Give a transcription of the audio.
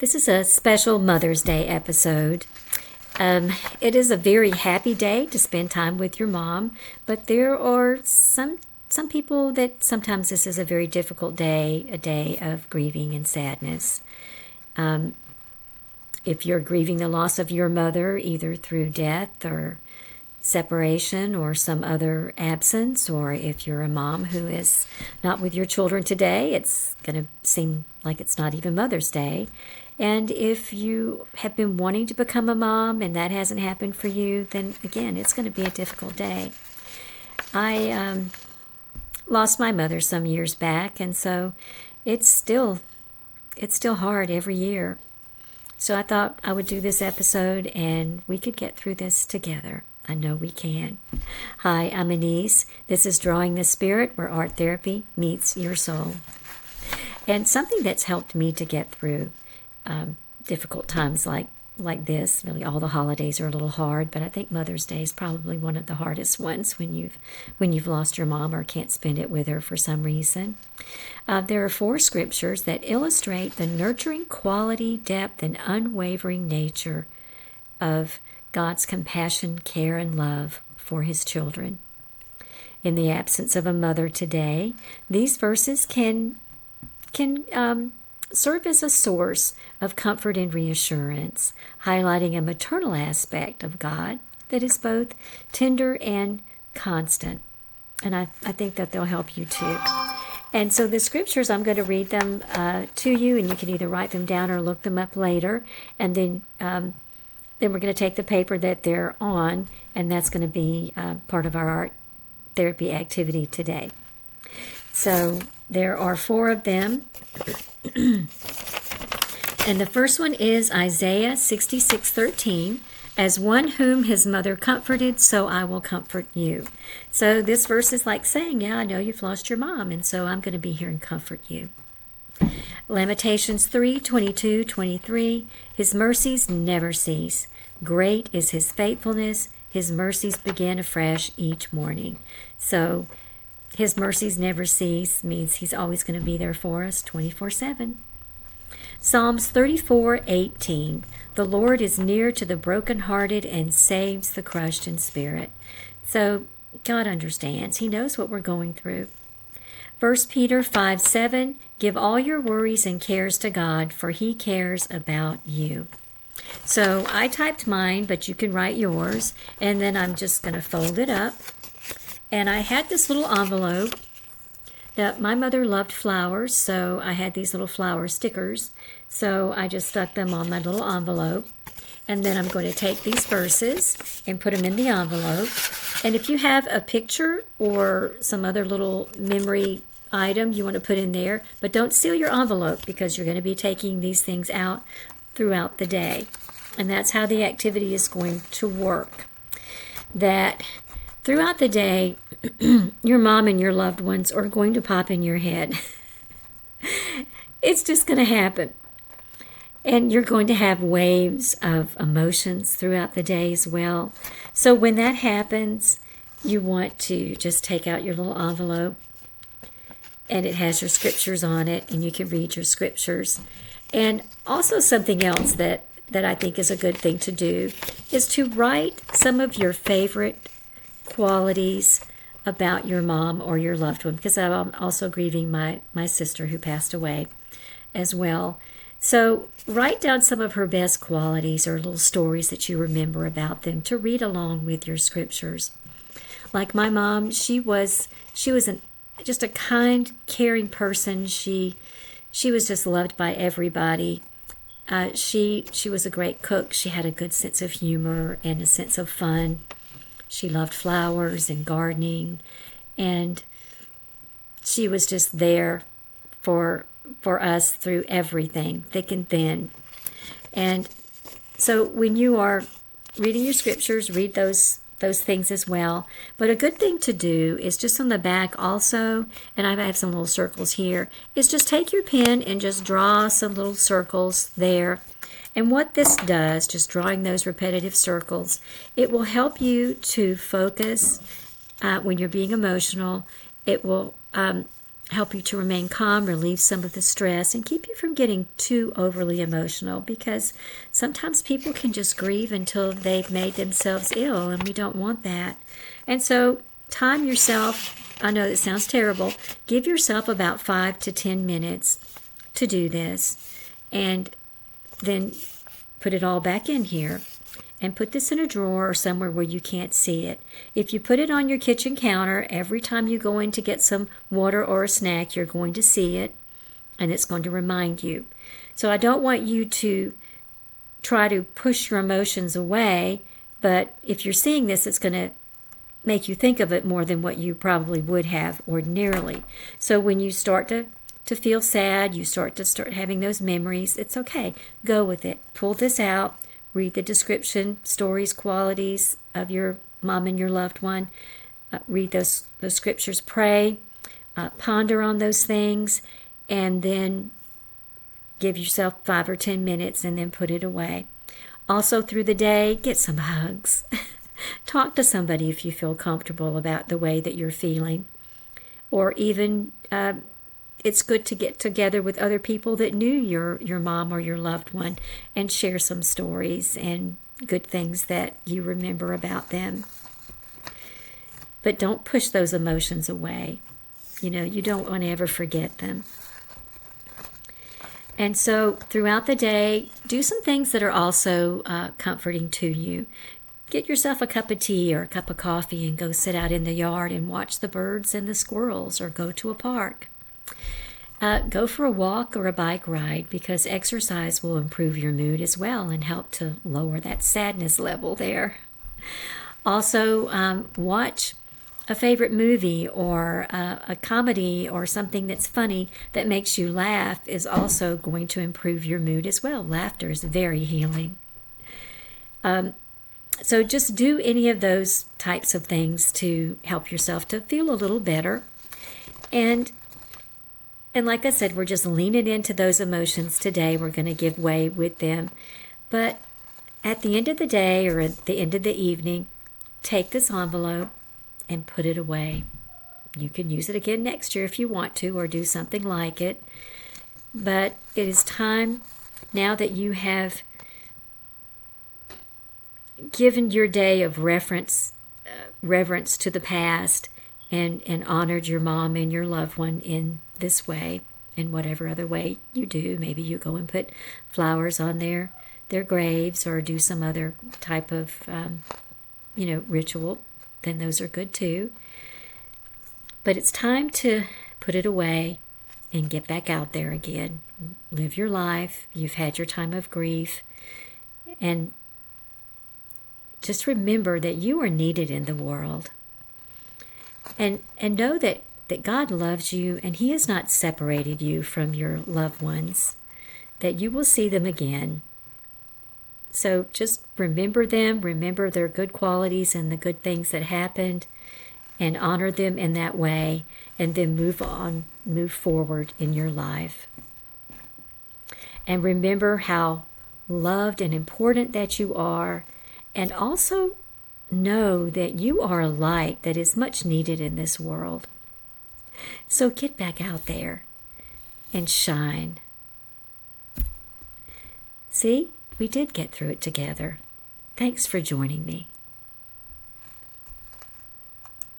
This is a special Mother's Day episode. It is a very happy day to spend time with your mom, but there are some people that sometimes this is a very difficult day, a day of grieving and sadness. If you're grieving the loss of your mother, either through death or separation or some other absence, or if you're a mom who is not with your children today, it's going to seem like it's not even Mother's Day. And if you have been wanting to become a mom and that hasn't happened for you, then again, it's going to be a difficult day. I lost my mother some years back, and so it's still hard every year. So I thought I would do this episode and we could get through this together. I know we can. Hi, I'm Annice. This is Drawing the Spirit, where art therapy meets your soul. And something that's helped me to get through difficult times like this. Really, all the holidays are a little hard, but I think Mother's Day is probably one of the hardest ones when you've lost your mom or can't spend it with her for some reason. There are 4 scriptures that illustrate the nurturing quality, depth, and unwavering nature of God's compassion, care, and love for His children. In the absence of a mother today, these verses can serve as a source of comfort and reassurance, highlighting a maternal aspect of God that is both tender and constant. And I think that they'll help you too. And so the scriptures, I'm going to read them to you, and you can either write them down or look them up later. And then we're going to take the paper that they're on, and that's going to be part of our art therapy activity today. So there are 4 of them. And the first one is Isaiah 66:13. As one whom his mother comforted, so I will comfort you. So this verse is like saying, yeah, I know you've lost your mom, and so I'm going to be here and comfort you. Lamentations 3:22-23. His mercies never cease. Great is his faithfulness. His mercies begin afresh each morning. So his mercies never cease means he's always going to be there for us 24/7. Psalms 34:18. The Lord is near to the brokenhearted and saves the crushed in spirit. So God understands. He knows what we're going through. 1 Peter 5:7. Give all your worries and cares to God, for He cares about you. So I typed mine, but you can write yours, and then I'm just going to fold it up. And I had this little envelope. Now, my mother loved flowers, so I had these little flower stickers. So I just stuck them on my little envelope. And then I'm going to take these verses and put them in the envelope. And if you have a picture or some other little memory item you want to put in there, but don't seal your envelope because you're going to be taking these things out throughout the day. And that's how the activity is going to work. That throughout the day, your mom and your loved ones are going to pop in your head. It's just going to happen. And you're going to have waves of emotions throughout the day as well. So when that happens, you want to just take out your little envelope, and it has your scriptures on it, and you can read your scriptures. And also something else that I think is a good thing to do is to write some of your favorite qualities about your mom or your loved one, because I'm also grieving my sister who passed away as well. So write down some of her best qualities or little stories that you remember about them to read along with your scriptures. Like my mom, she was just a kind, caring person. She was just loved by everybody. She was a great cook. She had a good sense of humor and a sense of fun. She loved flowers and gardening, and she was just there for us through everything, thick and thin. And so when you are reading your scriptures, read those things as well. But a good thing to do is just on the back also, and I have some little circles here, is just take your pen and just draw some little circles there. And what this does, just drawing those repetitive circles, it will help you to focus when you're being emotional. It will help you to remain calm, relieve some of the stress, and keep you from getting too overly emotional, because sometimes people can just grieve until they've made themselves ill, and we don't want that. And so time yourself. I know it sounds terrible. Give yourself about 5 to 10 minutes to do this, and then put it all back in here. And put this in a drawer or somewhere where you can't see it. If you put it on your kitchen counter, every time you go in to get some water or a snack, you're going to see it, and it's going to remind you. So I don't want you to try to push your emotions away, but if you're seeing this, it's going to make you think of it more than what you probably would have ordinarily. So when you start to feel sad, you start having those memories, it's okay. Go with it. Pull this out. Read the description, stories, qualities of your mom and your loved one. Read those scriptures, pray, ponder on those things, and then give yourself 5 or 10 minutes and then put it away. Also through the day, get some hugs. Talk to somebody if you feel comfortable about the way that you're feeling. Or even it's good to get together with other people that knew your mom or your loved one and share some stories and good things that you remember about them. But don't push those emotions away. You don't want to ever forget them. And so throughout the day, do some things that are also comforting to you. Get yourself a cup of tea or a cup of coffee and go sit out in the yard and watch the birds and the squirrels, or go to a park. Go for a walk or a bike ride, because exercise will improve your mood as well and help to lower that sadness level there. Also, watch a favorite movie or a comedy or something that's funny that makes you laugh is also going to improve your mood as well. Laughter is very healing. So just do any of those types of things to help yourself to feel a little better. And like I said, we're just leaning into those emotions today. We're going to give way with them. But at the end of the day or at the end of the evening, take this envelope and put it away. You can use it again next year if you want to, or do something like it. But it is time, now that you have given your day of reverence to the past and honored your mom and your loved one in this way, in whatever other way you do. Maybe you go and put flowers on their graves, or do some other type of ritual, then those are good too. But it's time to put it away and get back out there again. Live your life. You've had your time of grief, and just remember that you are needed in the world. And know that God loves you, and He has not separated you from your loved ones, that you will see them again. So just remember them, remember their good qualities and the good things that happened, and honor them in that way, and then move forward in your life. And remember how loved and important that you are, and also know that you are a light that is much needed in this world. So get back out there and shine. See, we did get through it together. Thanks for joining me.